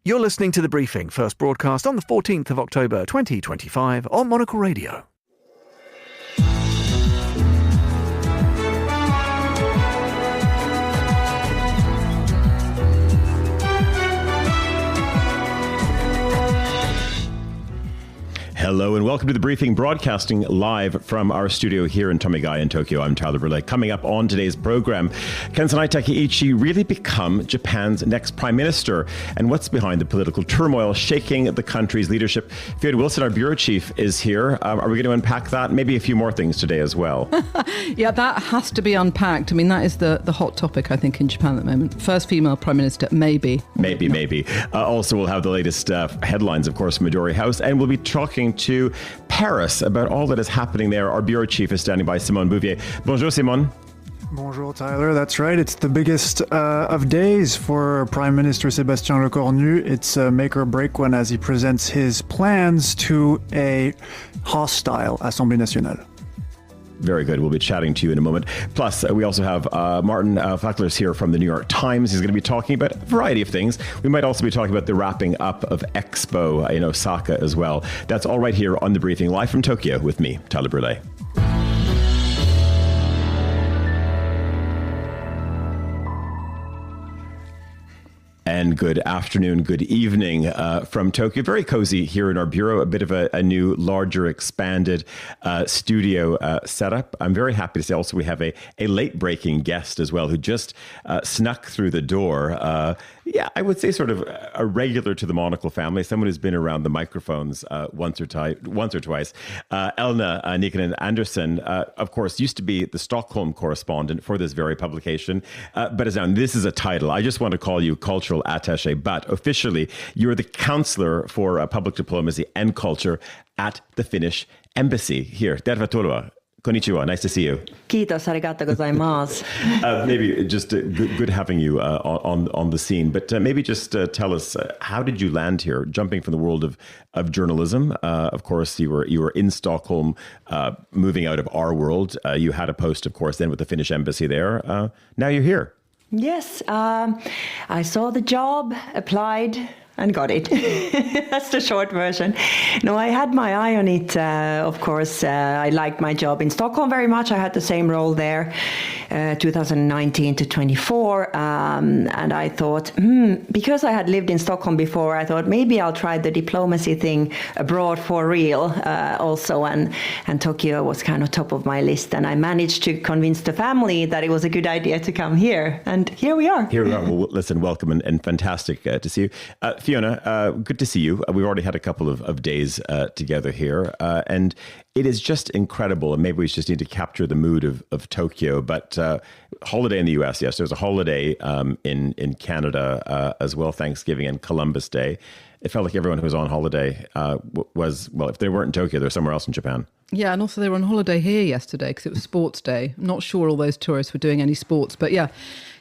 You're listening to The Briefing, first broadcast on the 14th of October 2025 on Monocle Radio. Hello and welcome to The Briefing, broadcasting live from our studio here in Tomigai in Tokyo. I'm Tyler Brûlé. Coming up on today's program, can Sanae Takaichi really become Japan's next prime minister? And what's behind the political turmoil shaking the country's leadership? Fiona Wilson, our bureau chief, is here. Are we going to unpack that? Maybe a few more things today as well. Yeah, that has to be unpacked. I mean, that is the hot topic, I think, in Japan at the moment. First female prime minister, maybe. Maybe. Also, we'll have the latest headlines, of course, from Midori House. And we'll be talking to Paris about all that is happening there. Our bureau chief is standing by, Simone Bouvier. Bonjour, Simone. Bonjour, Tyler. That's right. It's the biggest of days for Prime Minister Sébastien Lecornu. It's a make or break one as he presents his plans to a hostile Assemblée nationale. Very good. We'll be chatting to you in a moment. Plus, we also have Martin Fackler's here from the New York Times. He's going to be talking about a variety of things. We might also be talking about the wrapping up of Expo in Osaka as well. That's all right here on The Briefing, live from Tokyo with me, Tyler Brûlé. And good afternoon, good evening from Tokyo. Very cozy here in our bureau, a bit of a new, larger, expanded studio setup. I'm very happy to say also we have a late-breaking guest as well who just snuck through the door. I would say sort of a regular to the Monocle family, someone who's been around the microphones once or twice. Elna Nikkanen Andersson, of course, used to be the Stockholm correspondent for this very publication, but this is a title. I just want to call you cultural attaché, but officially you're the counselor for public diplomacy and culture at the Finnish embassy here. Tervetuloa. Konnichiwa. Nice to see you. Kiitos, arigato gozaimasu. Maybe just good having you on the scene, but maybe just tell us, how did you land here, jumping from the world of journalism? Of course, you were in Stockholm, moving out of our world. You had a post, of course, then with the Finnish embassy there. Now you're here. Yes, I saw the job, applied, and got it. That's the short version. No, I had my eye on it. Of course, I liked my job in Stockholm very much. I had the same role there, 2019 to 24. And I thought, because I had lived in Stockholm before, I thought maybe I'll try the diplomacy thing abroad for real also. And Tokyo was kind of top of my list. And I managed to convince the family that it was a good idea to come here. And here we are. Well, listen, welcome and fantastic to see you. Fiona, good to see you. We've already had a couple of days together here, and it is just incredible. And maybe we just need to capture the mood of Tokyo. But holiday in the US, yes, there's a holiday in Canada as well, Thanksgiving and Columbus Day. It felt like everyone who was on holiday was, well, if they weren't in Tokyo, they're somewhere else in Japan. Yeah, and also they were on holiday here yesterday because it was sports day. I'm not sure all those tourists were doing any sports, but yeah,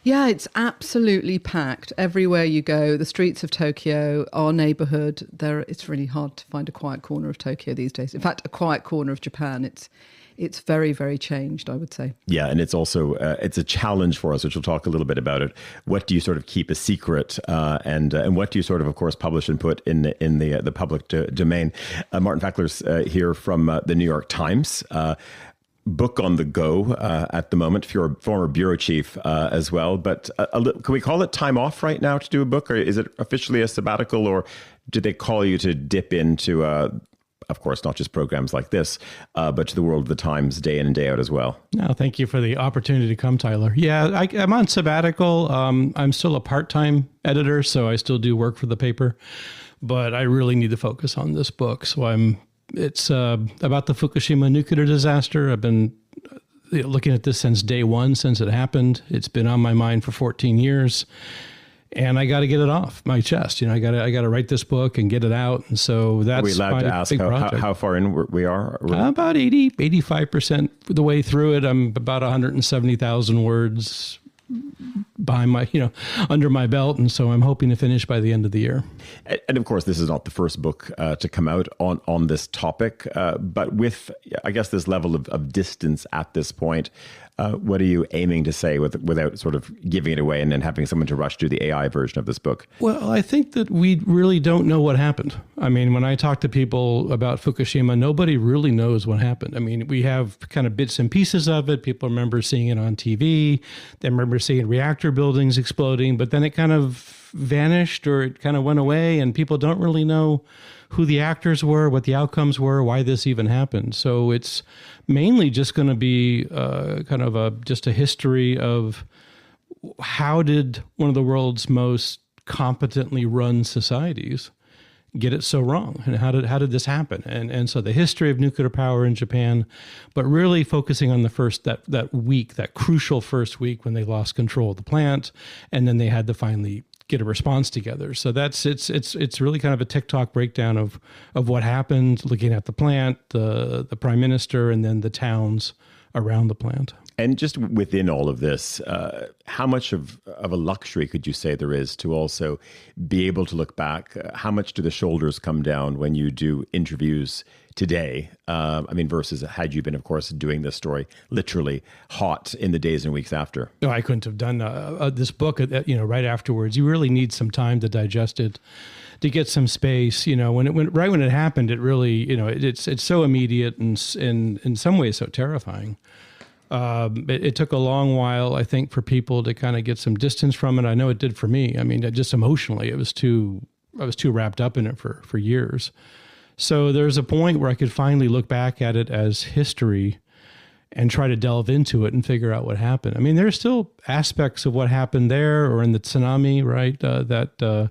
it's absolutely packed everywhere you go. The streets of Tokyo, our neighborhood, it's really hard to find a quiet corner of Tokyo these days. In fact, a quiet corner of Japan. It's very, very changed, I would say. Yeah, and it's also it's a challenge for us, which we'll talk a little bit about it. What do you sort of keep a secret, and what do you sort of course, publish and put in the public domain? Martin Fackler's here from the New York Times. Book on the go at the moment. If you're a former bureau chief as well, but can we call it time off right now to do a book, or is it officially a sabbatical, or did they call you to dip into of course, not just programs like this, but to the world of the Times day in and day out as well? No, thank you for the opportunity to come, Tyler. Yeah, I'm on sabbatical. I'm still a part-time editor, so I still do work for the paper, but I really need to focus on this book. So it's about the Fukushima nuclear disaster. I've been looking at this since day one, since it happened. It's been on my mind for 14 years. And I got to get it off my chest. I got to write this book and get it out. And so that's Are we allowed to ask how far in we are? About 85% the way through it. I'm about 170,000 words behind my, under my belt. And so I'm hoping to finish by the end of the year. And of course, this is not the first book to come out on this topic, but with, I guess, this level of distance at this point, What are you aiming to say without sort of giving it away and then having someone to rush to the AI version of this book? Well, I think that we really don't know what happened. I mean, when I talk to people about Fukushima, nobody really knows what happened. I mean, we have kind of bits and pieces of it. People remember seeing it on TV. They remember seeing reactor buildings exploding, but then it kind of vanished or it kind of went away, and people don't really know who the actors were, what the outcomes were, why this even happened. So it's mainly just going to be kind of just a history of how did one of the world's most competently run societies get it so wrong, and how did this happen? And so the history of nuclear power in Japan, but really focusing on the first that week, that crucial first week when they lost control of the plant, and then they had to finally get a response together. So it's really kind of a TikTok breakdown of what happened, looking at the plant, the prime minister, and then the towns around the plant. And just within all of this, how much of a luxury could you say there is to also be able to look back? How much do the shoulders come down when you do interviews today? I mean, versus had you been, of course, doing this story literally hot in the days and weeks after? No, I couldn't have done this book, right afterwards. You really need some time to digest it, to get some space. When it happened, it really, it's so immediate and in some ways so terrifying. It took a long while, I think, for people to kind of get some distance from it. I know it did for me. I mean, just emotionally, I was too wrapped up in it for years. So there's a point where I could finally look back at it as history and try to delve into it and figure out what happened. I mean, there's still aspects of what happened there or in the tsunami, right, that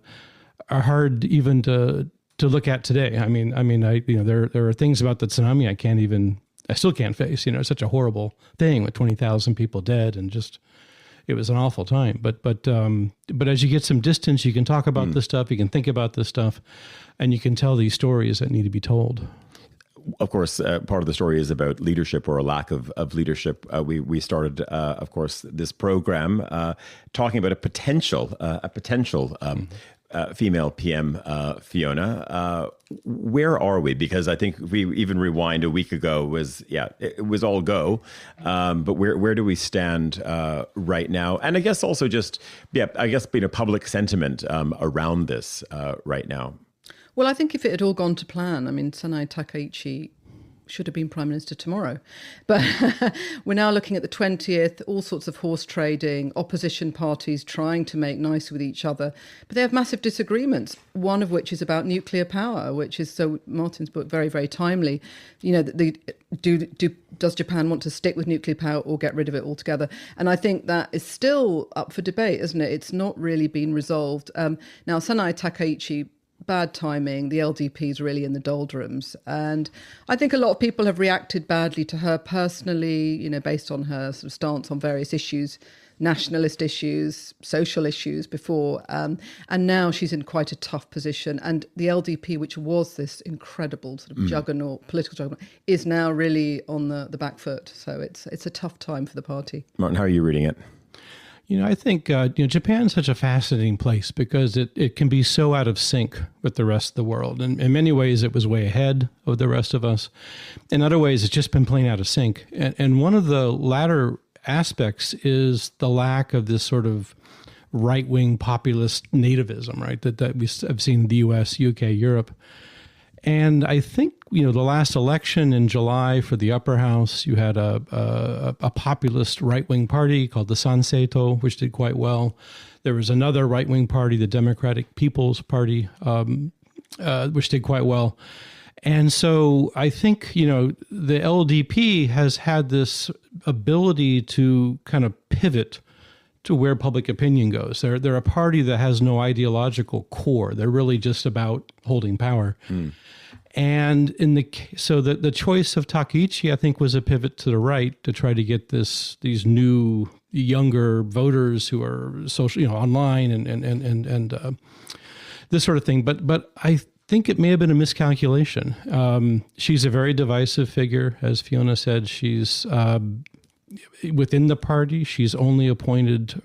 are hard even to look at today. I mean, there are things about the tsunami I still can't face. It's such a horrible thing with 20,000 people dead, and just it was an awful time. But as you get some distance, you can talk about this stuff, you can think about this stuff, and you can tell these stories that need to be told. Of course, part of the story is about leadership or a lack of leadership. We started, of course, this program talking about a potential female PM, Fiona. Where are we? Because I think we even rewind a week ago it was all go. But where do we stand right now? And I guess also being a public sentiment around this right now. Well, I think if it had all gone to plan, I mean, Sanae Takaichi should have been Prime Minister tomorrow. But we're now looking at the 20th, all sorts of horse trading, opposition parties trying to make nice with each other. But they have massive disagreements, one of which is about nuclear power, which is, so Martin's book, very, very timely. Does Japan want to stick with nuclear power or get rid of it altogether? And I think that is still up for debate, isn't it? It's not really been resolved. Now, Sanae Takaichi, bad timing. The LDP is really in the doldrums. And I think a lot of people have reacted badly to her personally, based on her sort of stance on various issues, nationalist issues, social issues before. And now she's in quite a tough position. And the LDP, which was this incredible sort of juggernaut, political juggernaut, is now really on the back foot. So it's a tough time for the party. Martin, how are you reading it? I think Japan's such a fascinating place because it can be so out of sync with the rest of the world. And in many ways, it was way ahead of the rest of us. In other ways, it's just been plain out of sync. And one of the latter aspects is the lack of this sort of right-wing populist nativism, right, that we have seen in the U.S., U.K., Europe. And I think, the last election in July for the upper house, you had a populist right-wing party called the Sanseito, which did quite well. There was another right-wing party, the Democratic People's Party, which did quite well. And so I think, the LDP has had this ability to kind of pivot to where public opinion goes. They're a party that has no ideological core. They're really just about holding power. And so the choice of Takaichi, I think, was a pivot to the right to try to get these new younger voters who are social, online and this sort of thing. But I think it may have been a miscalculation. She's a very divisive figure, as Fiona said. She's within the party. She's only appointed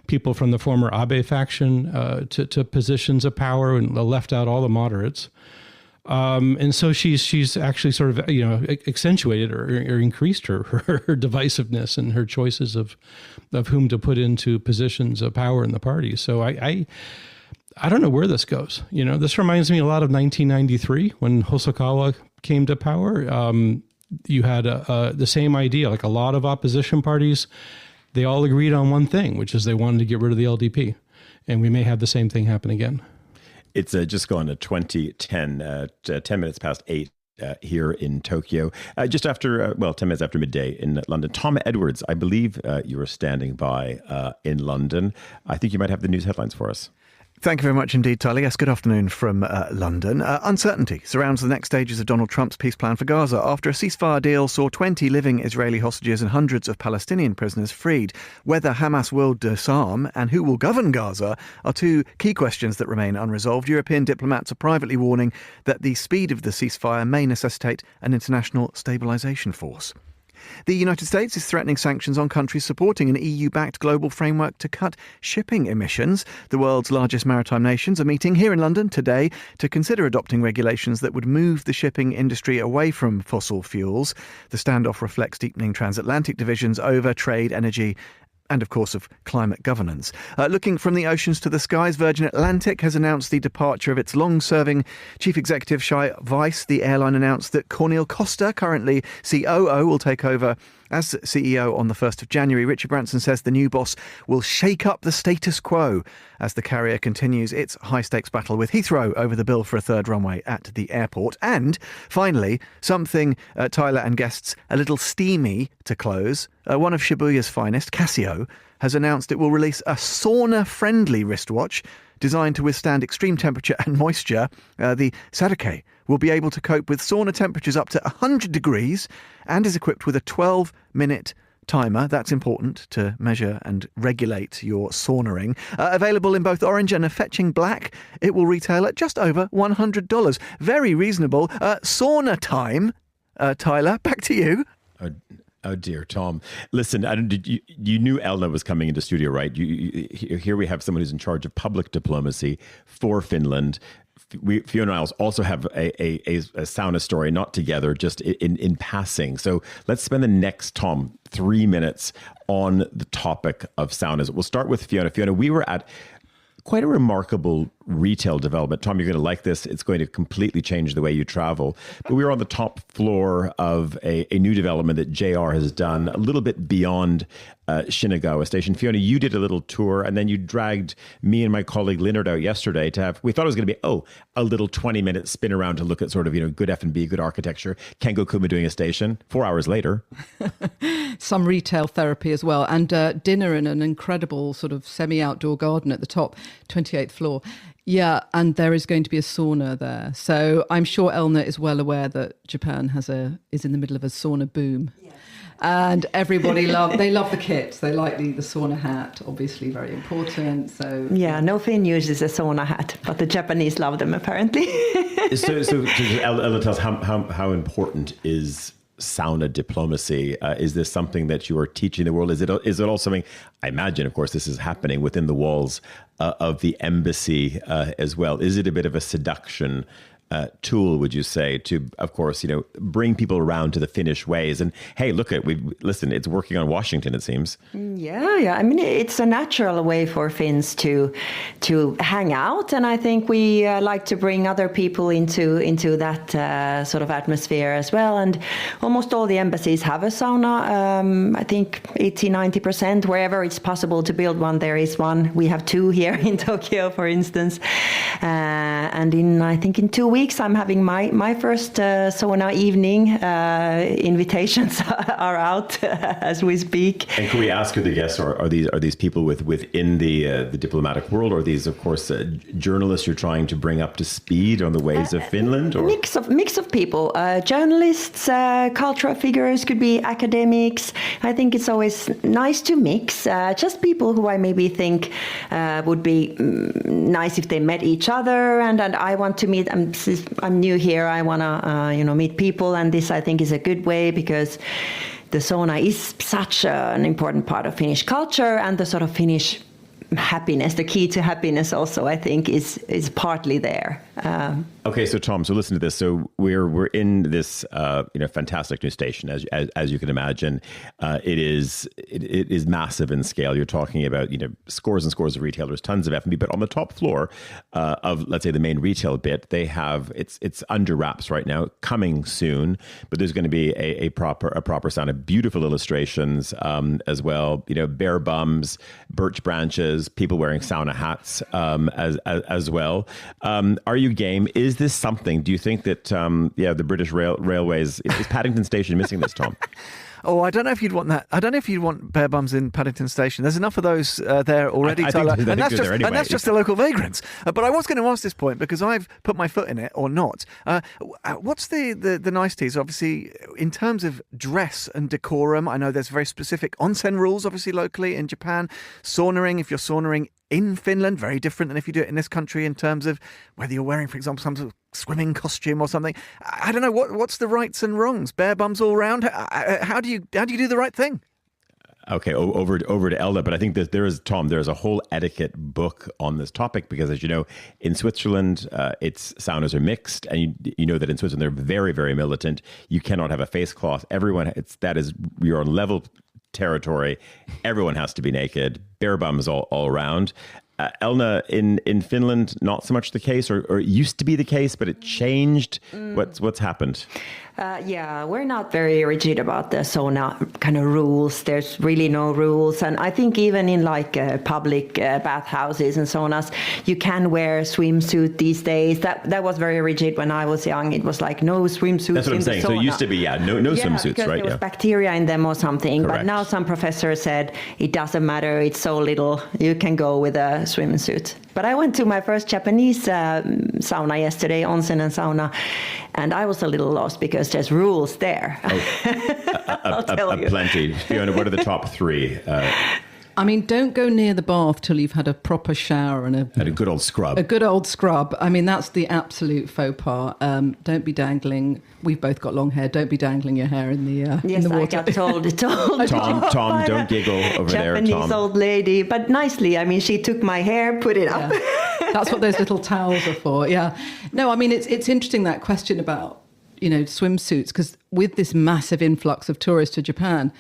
people from the former Abe faction to positions of power and left out all the moderates. And so she's actually sort of, accentuated or increased her divisiveness and her choices of whom to put into positions of power in the party. So I don't know where this goes. This reminds me a lot of 1993 when Hosokawa came to power. You had the same idea, like a lot of opposition parties, they all agreed on one thing, which is they wanted to get rid of the LDP. And we may have the same thing happen again. It's just gone to 2010, 10 minutes past 8 here in Tokyo, just after, 10 minutes after midday in London. Tom Edwards, I believe you were standing by in London. I think you might have the news headlines for us. Thank you very much indeed, Tyler. Yes, good afternoon from London. Uncertainty surrounds the next stages of Donald Trump's peace plan for Gaza after a ceasefire deal saw 20 living Israeli hostages and hundreds of Palestinian prisoners freed. Whether Hamas will disarm and who will govern Gaza are two key questions that remain unresolved. European diplomats are privately warning that the speed of the ceasefire may necessitate an international stabilisation force. The United States is threatening sanctions on countries supporting an EU-backed global framework to cut shipping emissions. The world's largest maritime nations are meeting here in London today to consider adopting regulations that would move the shipping industry away from fossil fuels. The standoff reflects deepening transatlantic divisions over trade, energy and, of course, of climate governance. Looking from the oceans to the skies, Virgin Atlantic has announced the departure of its long-serving chief executive, Shai Weiss. The airline announced that Cornel Costa, currently COO, will take over as CEO on the 1st of January. Richard Branson says the new boss will shake up the status quo as the carrier continues its high-stakes battle with Heathrow over the bill for a third runway at the airport. And finally, something, Tyler and guests, a little steamy to close. One of Shibuya's finest, Casio, has announced it will release a sauna-friendly wristwatch designed to withstand extreme temperature and moisture. The Sanae will be able to cope with sauna temperatures up to 100 degrees and is equipped with a 12-minute timer. That's important to measure and regulate your saunaing. Available in both orange and a fetching black, it will retail at just over $100. Very reasonable. Sauna time. Tyler, back to you. Oh dear, Tom. Listen, you knew Elna was coming into studio, right? Here we have someone who's in charge of public diplomacy for Finland. Fiona and I also have a sauna story, not together, just in passing. So let's spend the next, Tom, 3 minutes on the topic of saunas. We'll start with Fiona. Fiona, we were at quite a remarkable retail development. Tom, you're going to like this. It's going to completely change the way you travel. But we were on the top floor of a new development that JR has done a little bit beyond Shinagawa Station. Fiona, you did a little tour, and then you dragged me and my colleague Leonard out yesterday to have, we thought it was going to be, a little 20-minute spin around to look at sort of, good F&B, good architecture. Kengo Kuma doing a station. 4 hours later. Some retail therapy as well, and dinner in an incredible sort of semi-outdoor garden at the top, 28th floor. Yeah, and there is going to be a sauna there. So I'm sure Elna is well aware that Japan is in the middle of a sauna boom. Yes. And everybody love the kit. They like the sauna hat, obviously very important. So yeah, no Finn uses a sauna hat, but the Japanese love them apparently. so Ella, tell us how important is sauna diplomacy? Is this something that you are teaching the world? Is it all something, I imagine, of course, this is happening within the walls of the embassy as well? Is it a bit of a seduction tool, would you say, to, of course, bring people around to the Finnish ways? And hey, look at listen, it's working on Washington, it seems. Yeah. I mean, it's a natural way for Finns to hang out, and I think we like to bring other people into that sort of atmosphere as well. And almost all the embassies have a sauna. I think 80-90%, wherever it's possible to build one, there is one. We have two here in Tokyo, for instance, and I think in 2 weeks I'm having my first sauna evening. Invitations are out as we speak. And can we ask who the guests are? Are these people within the diplomatic world, or are these, of course, journalists you're trying to bring up to speed on the ways of Finland? Or? Mix of people, journalists, cultural figures, could be academics. I think it's always nice to mix. Just people who I maybe think would be nice if they met each other, and I want to meet. I'm new here. I want to meet people, and this I think is a good way, because the sauna is such an important part of Finnish culture and the sort of Finnish happiness, the key to happiness also, I think, is partly there. Okay, so Tom, so listen to this. So we're in this fantastic new station, as you can imagine. It is massive in scale. You're talking about scores and scores of retailers, tons of F&B. But on the top floor of, let's say, the main retail bit, they have it's under wraps right now, coming soon. But there's going to be a proper sound of beautiful illustrations as well. Bare bums, birch branches, people wearing sauna hats as well. Are you game? Is this something? Do you think that the British Railways is Paddington Station missing this, Tom? Oh, I don't know if you'd want that. I don't know if you'd want bare bums in Paddington Station. There's enough of those there already, Tyler. And that's just the local vagrants. But I was going to ask this point because I've put my foot in it or not. What's the niceties, obviously, in terms of dress and decorum? I know there's very specific onsen rules, obviously, locally in Japan. Saunaing, if you're saunaing in Finland, very different than if you do it in this country in terms of whether you're wearing, for example, some sort of swimming costume or something. I don't know what's the rights and wrongs. Bare bums all round. How do you do the right thing? Okay, over to Elda, but I think that there's a whole etiquette book on this topic because, as you know, in Switzerland, its saunas are mixed, and you know that in Switzerland they're very, very militant. You cannot have a face cloth. You're on level territory. Everyone has to be naked. Bare bums all around. Elna, in Finland, not so much the case, or it used to be the case, but it changed. What's happened? We're not very rigid about the sauna kind of rules. There's really no rules. And I think even in public bathhouses and saunas, you can wear a swimsuit these days. That was very rigid when I was young. It was like no swimsuits. That's what I'm saying. So it used to be, no swimsuits, because right? There was bacteria in them or something. Correct. But now some professor said it doesn't matter. It's so little. You can go with a swimsuit. But I went to my first Japanese sauna yesterday, onsen and sauna, and I was a little lost because there's rules there. I'll tell you. Plenty. Fiona, what are the top three? I mean, don't go near the bath till you've had a proper shower and a good old scrub. A good old scrub. I mean, that's the absolute faux pas. Don't be dangling. We've both got long hair. Don't be dangling your hair in the water. Yes, I got told. Tom, don't giggle over there, Tom. Japanese old lady, but nicely. I mean, she took my hair, put it up. Yeah. That's what those little towels are for. Yeah. No, I mean, it's interesting, that question about swimsuits, because with this massive influx of tourists to Japan,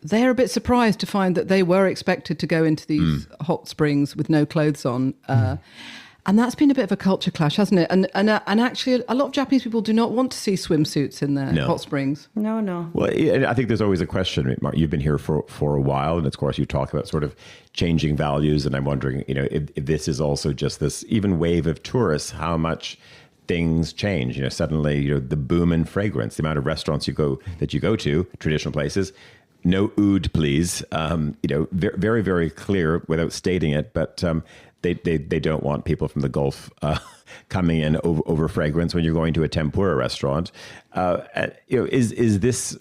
they're a bit surprised to find that they were expected to go into these hot springs with no clothes on. And that's been a bit of a culture clash, hasn't it? And actually, a lot of Japanese people do not want to see swimsuits in their hot springs. No. Well, I think there's always a question. Mark, you've been here for a while, and of course, you talk about sort of changing values. And I'm wondering, if this is also just this even wave of tourists, how much things change. Suddenly, the boom in fragrance, the amount of restaurants you go to, traditional places. No oud, please. Very, very clear without stating it, but they don't want people from the Gulf coming in over fragrance when you're going to a tempura restaurant. Is this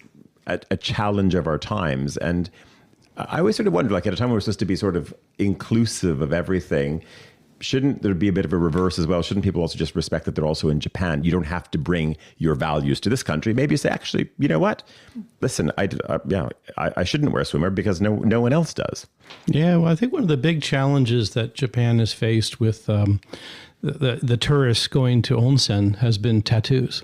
a challenge of our times? And I always sort of wonder, at a time where we're supposed to be sort of inclusive of everything, shouldn't there be a bit of a reverse as well? Shouldn't people also just respect that they're also in Japan? You don't have to bring your values to this country. Maybe you say, actually, you know what? Listen, I shouldn't wear a swimmer because no one else does. Yeah, well, I think one of the big challenges that Japan has faced with the tourists going to onsen has been tattoos.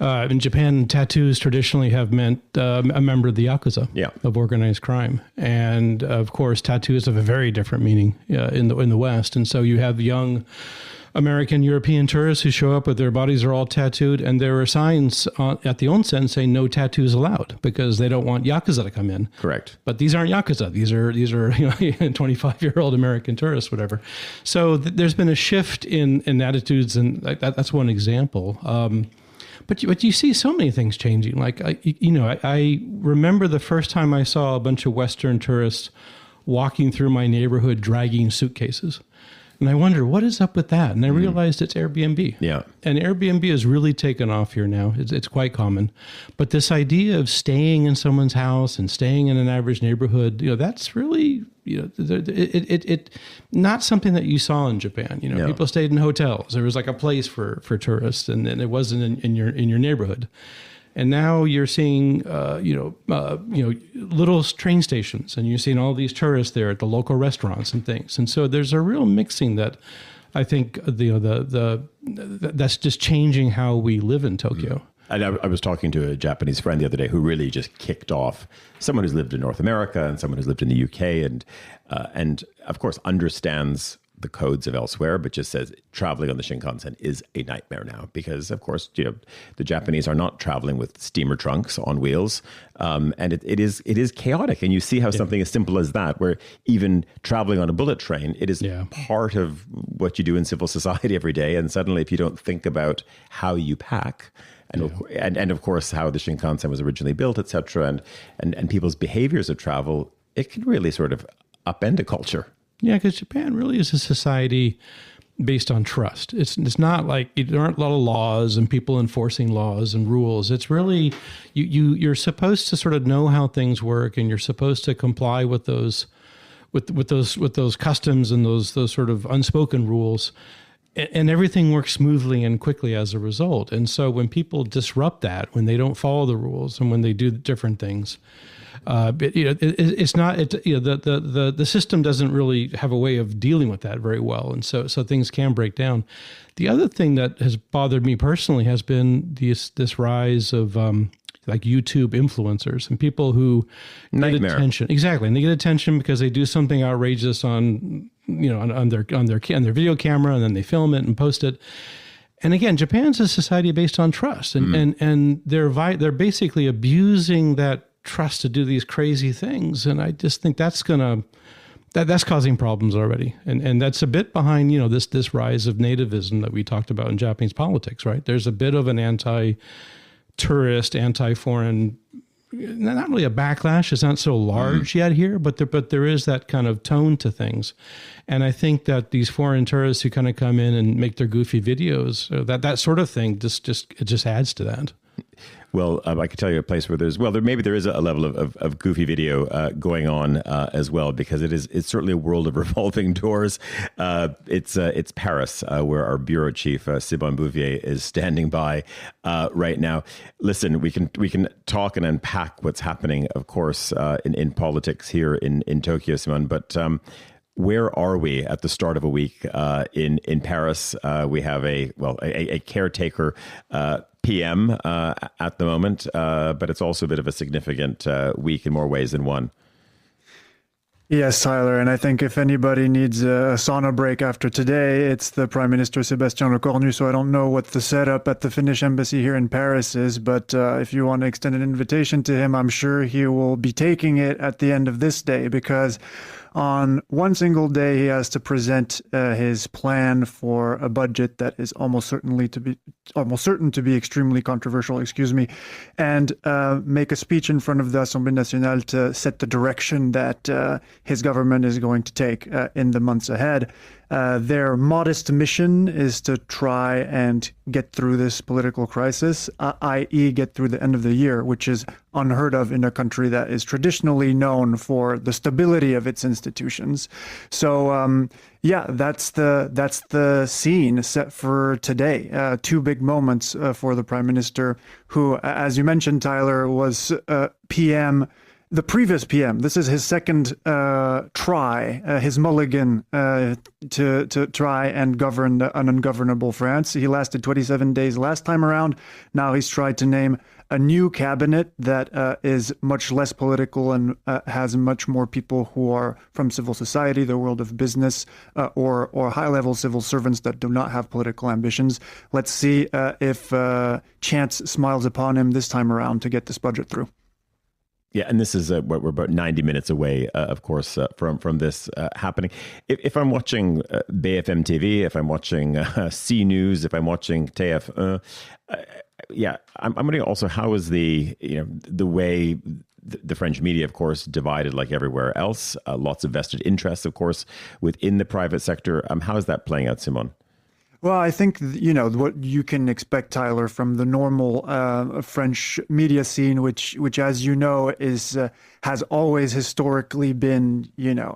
In Japan, tattoos traditionally have meant a member of the Yakuza, of organized crime. And of course, tattoos have a very different meaning in the West. And so you have young American, European tourists who show up with their bodies are all tattooed. And there are signs at the onsen saying no tattoos allowed because they don't want Yakuza to come in. Correct. But these aren't Yakuza. These are 25-year-old American tourists, whatever. So there's been a shift in attitudes. And that's one example. But you see so many things changing. I remember the first time I saw a bunch of Western tourists walking through my neighborhood dragging suitcases. And I wonder, what is up with that? And I realized it's Airbnb. Yeah. And Airbnb has really taken off here now. It's quite common. But this idea of staying in someone's house and staying in an average neighborhood, that's really, it not something that you saw in Japan. People stayed in hotels. There was like a place for tourists, and it wasn't in your neighborhood. And now you're seeing, little train stations, and you're seeing all these tourists there at the local restaurants and things. And so there's a real mixing that I think that's just changing how we live in Tokyo. And I was talking to a Japanese friend the other day who really just kicked off someone who's lived in North America and someone who's lived in the UK and of course understands the codes of elsewhere, but just says traveling on the Shinkansen is a nightmare now because, of course, the Japanese are not traveling with steamer trunks on wheels, and it is chaotic. And you see how something as simple as that, where even traveling on a bullet train, it is part of what you do in civil society every day. And suddenly, if you don't think about how you pack, and of course how the Shinkansen was originally built, etc., and people's behaviors of travel, it can really sort of upend a culture. Yeah, because Japan really is a society based on trust. It's not like there aren't a lot of laws and people enforcing laws and rules. It's really you're supposed to sort of know how things work, and you're supposed to comply with those customs and those sort of unspoken rules. And everything works smoothly and quickly as a result. And so when people disrupt that, when they don't follow the rules and when they do different things, it's not. The system doesn't really have a way of dealing with that very well, and so things can break down. The other thing that has bothered me personally has been this rise of like YouTube influencers and people who get attention. Exactly, and they get attention because they do something outrageous on their video camera, and then they film it and post it. And again, Japan's a society based on trust, and they're basically abusing that trust to do these crazy things. And I just think that's causing problems already. And that's a bit behind, this rise of nativism that we talked about in Japanese politics, right? There's a bit of an anti-tourist, anti-foreign, not really a backlash. It's not so large yet here, but there is that kind of tone to things. And I think that these foreign tourists who kind of come in and make their goofy videos, that sort of thing, it just adds to that. Well, I could tell you a place where there is a level of goofy video going on as well, because it's certainly a world of revolving doors. It's Paris, where our bureau chief Simon Bouvier is standing by right now. Listen, we can talk and unpack what's happening, of course, in politics here in Tokyo, Simon, but. Where are we at the start of a week in Paris? We have a caretaker PM at the moment, but it's also a bit of a significant week in more ways than one. Yes, Tyler, and I think if anybody needs a sauna break after today, it's the Prime Minister Sébastien Lecornu. So I don't know what the setup at the Finnish embassy here in Paris is, but if you want to extend an invitation to him, I'm sure he will be taking it at the end of this day, because on one single day, he has to present his plan for a budget that is almost certain to be extremely controversial, and make a speech in front of the Assemblée Nationale to set the direction that his government is going to take in the months ahead. Their modest mission is to try and get through this political crisis, i.e. get through the end of the year, which is unheard of in a country that is traditionally known for the stability of its institutions. So, that's the scene set for today. Two big moments for the Prime Minister, who, as you mentioned, Tyler, was PM. The previous PM, this is his second try, his mulligan to try and govern an ungovernable France. He lasted 27 days last time around. Now he's tried to name a new cabinet that is much less political and has much more people who are from civil society, the world of business, or high-level civil servants that do not have political ambitions. Let's see if chance smiles upon him this time around to get this budget through. Yeah, and this is what we're about 90 minutes away, of course, from this happening. If I'm watching BFM TV, if I'm watching C News, if I'm watching TF1, I'm wondering also how is the way the French media, of course, divided like everywhere else. Lots of vested interests, of course, within the private sector. How is that playing out, Simon? Well, I think, what you can expect, Tyler, from the normal French media scene, which as you know, has always historically been,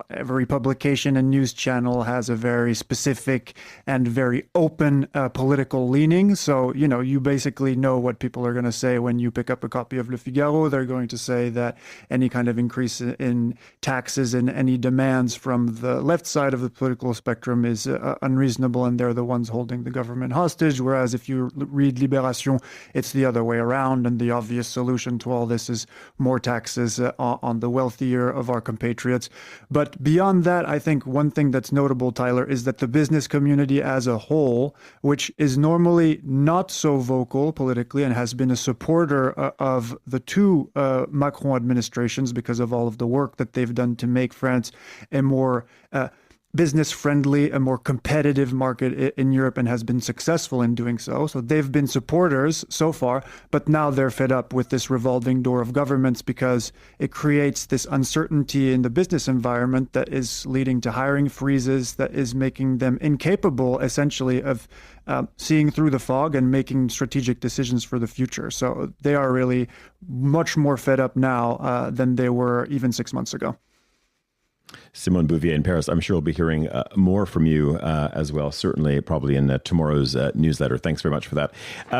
every publication and news channel has a very specific and very open political leaning. So, you basically know what people are going to say when you pick up a copy of Le Figaro. They're going to say that any kind of increase in taxes and any demands from the left side of the political spectrum is unreasonable, and they're the ones holding the government hostage. Whereas if you read Libération, it's the other way around, and the obvious solution to all this is more taxes on the wealthier of our compatriots. But beyond that, I think one thing that's notable, Tyler, is that the business community as a whole, which is normally not so vocal politically and has been a supporter of the two Macron administrations because of all of the work that they've done to make France a more business-friendly, a more competitive market in Europe, and has been successful in doing so. So they've been supporters so far, but now they're fed up with this revolving door of governments because it creates this uncertainty in the business environment that is leading to hiring freezes, that is making them incapable, essentially, of seeing through the fog and making strategic decisions for the future. So they are really much more fed up now than they were even 6 months ago. Simone Bouvier in Paris, I'm sure we'll be hearing more from you as well, certainly probably in tomorrow's newsletter. Thanks very much for that.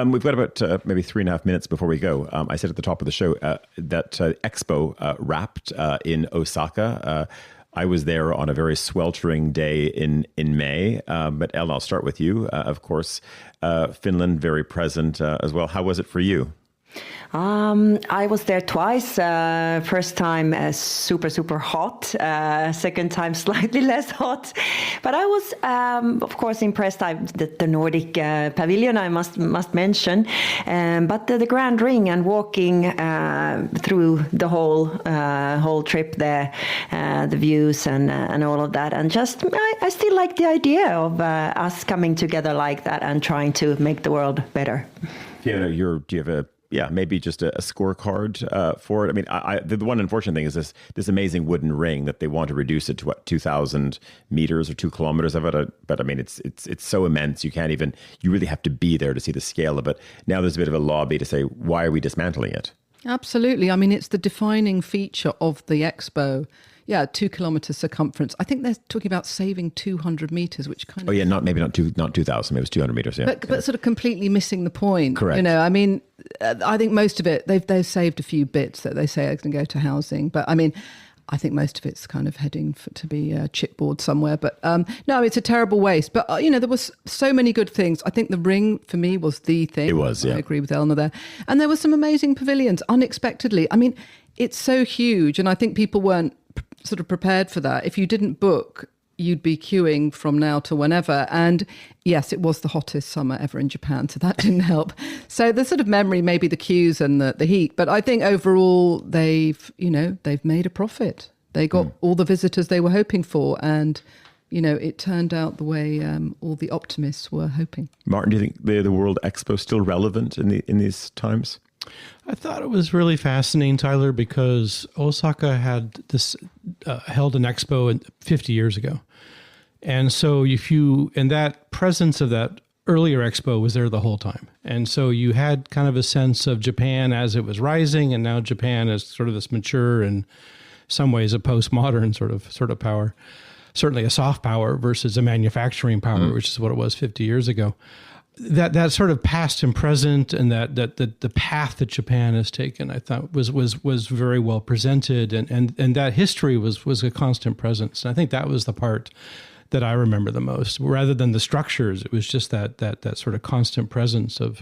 We've got about maybe 3.5 minutes before we go. I said at the top of the show that Expo wrapped in Osaka. I was there on a very sweltering day in May. But Ellen, I'll start with you. Of course, Finland very present as well. How was it for you? I was there twice. First time super, super hot. Second time slightly less hot. But I was, of course, impressed. The Nordic pavilion, I must mention. But the Grand Ring and walking through the whole trip there, the views and all of that. And just, I still like the idea of us coming together like that and trying to make the world better. Do you have maybe just a scorecard for it. I mean, the one unfortunate thing is this amazing wooden ring that they want to reduce it to 2,000 meters or 2 kilometers of it. But I mean, it's so immense you really have to be there to see the scale of it. Now there's a bit of a lobby to say, why are we dismantling it? Absolutely. I mean, it's the defining feature of the Expo. Yeah, 2 kilometers circumference. I think they're talking about saving 200 meters, which kind of... Oh, yeah, not 2,000, maybe it was 200 meters, yeah. But sort of completely missing the point. Correct. I mean, I think most of it, they've saved a few bits that they say are going to go to housing. But I mean, I think most of it's kind of heading to be chipboard somewhere. But no, it's a terrible waste. But, there was so many good things. I think the ring, for me, was the thing. It was, yeah. I agree with Eleanor there. And there were some amazing pavilions, unexpectedly. I mean, it's so huge. And I think people weren't sort of prepared for that. If you didn't book, you'd be queuing from now to whenever. And yes, it was the hottest summer ever in Japan, so that didn't help. So the sort of memory, maybe the queues and the heat, but I think overall they've made a profit. They got all the visitors they were hoping for, and it turned out the way all the optimists were hoping. Martin, do you think the World Expo is still relevant in these times? I thought it was really fascinating, Tyler, because Osaka had this held an expo 50 years ago. And so and that presence of that earlier expo was there the whole time. And so you had kind of a sense of Japan as it was rising, and now Japan is sort of this mature, in some ways a postmodern sort of power, certainly a soft power versus a manufacturing power, which is what it was 50 years ago. That sort of past and present, and that the path that Japan has taken, I thought was very well presented, and that history was a constant presence. And I think that was the part that I remember the most, rather than the structures. It was just that sort of constant presence of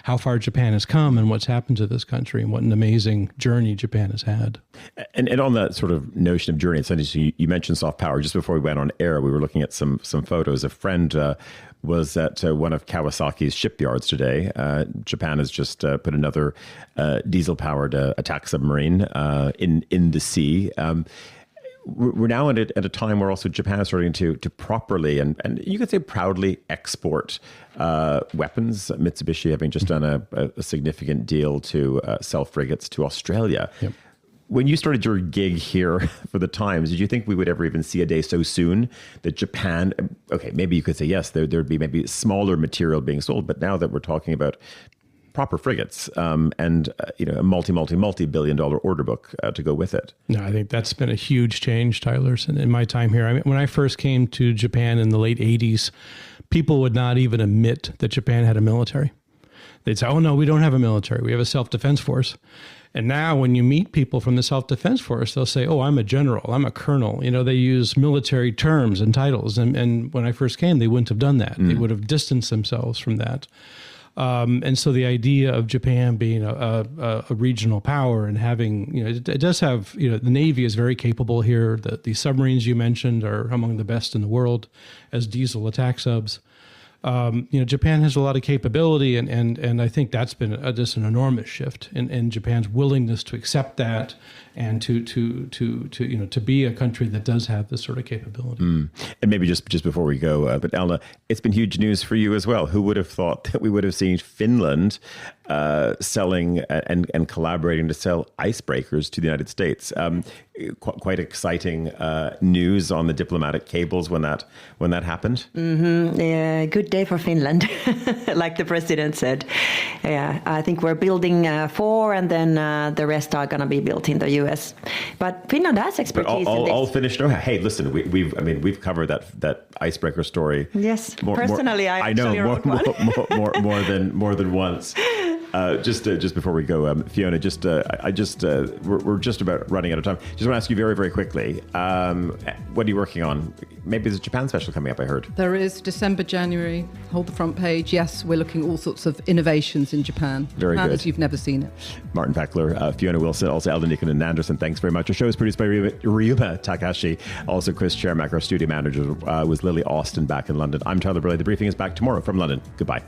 how far Japan has come and what's happened to this country, and what an amazing journey Japan has had. And on that sort of notion of journey, you mentioned soft power. Just before we went on air, we were looking at some photos. A friend was at one of Kawasaki's shipyards today. Japan has just put another diesel-powered attack submarine in the sea. We're now at a time where also Japan is starting to properly and you could say proudly export weapons. Mitsubishi having just done a significant deal to sell frigates to Australia. Yep. When you started your gig here for the Times, did you think we would ever even see a day so soon that Japan, okay, maybe you could say, yes, there'd be maybe smaller material being sold, but now that we're talking about proper frigates and a multi-billion-dollar order book to go with it. No, I think that's been a huge change, Tyler, in my time here. I mean, when I first came to Japan in the late 80s, people would not even admit that Japan had a military. They'd say, oh, no, we don't have a military. We have a self-defense force. And now when you meet people from the self-defense force, they'll say, oh, I'm a general, I'm a colonel. They use military terms and titles. And when I first came, they wouldn't have done that. They would have distanced themselves from that. And so the idea of Japan being a regional power and having, it does have, the Navy is very capable here. The submarines you mentioned are among the best in the world as diesel attack subs. Japan has a lot of capability, and I think that's been just an enormous shift in Japan's willingness to accept that and to be a country that does have this sort of capability. And maybe just before we go, but Elna, it's been huge news for you as well. Who would have thought that we would have seen Finland selling and collaborating to sell icebreakers to the United States? Quite exciting news on the diplomatic cables when that happened. Mm-hmm. Yeah, good day for Finland, like the president said. Yeah, I think we're building 4, and then the rest are going to be built in the U.S. But Finland has expertise in this. All finished. No, hey, listen, we've covered that icebreaker story. Yes, personally, I actually wrote one. more than once. Just before we go, Fiona, we're just about running out of time. Just want to ask you very, very quickly, what are you working on? Maybe there's a Japan special coming up, I heard. There is December, January. Hold the front page. Yes, we're looking at all sorts of innovations in Japan. Very good. As you've never seen it. Martin Peckler, Fiona Wilson, also Eldon Nicken and Anderson. Thanks very much. Our show is produced by Ryuma Takashi. Also, Chris Chermak, our studio manager, was Lily Austin back in London. I'm Tyler Brûlé. The briefing is back tomorrow from London. Goodbye.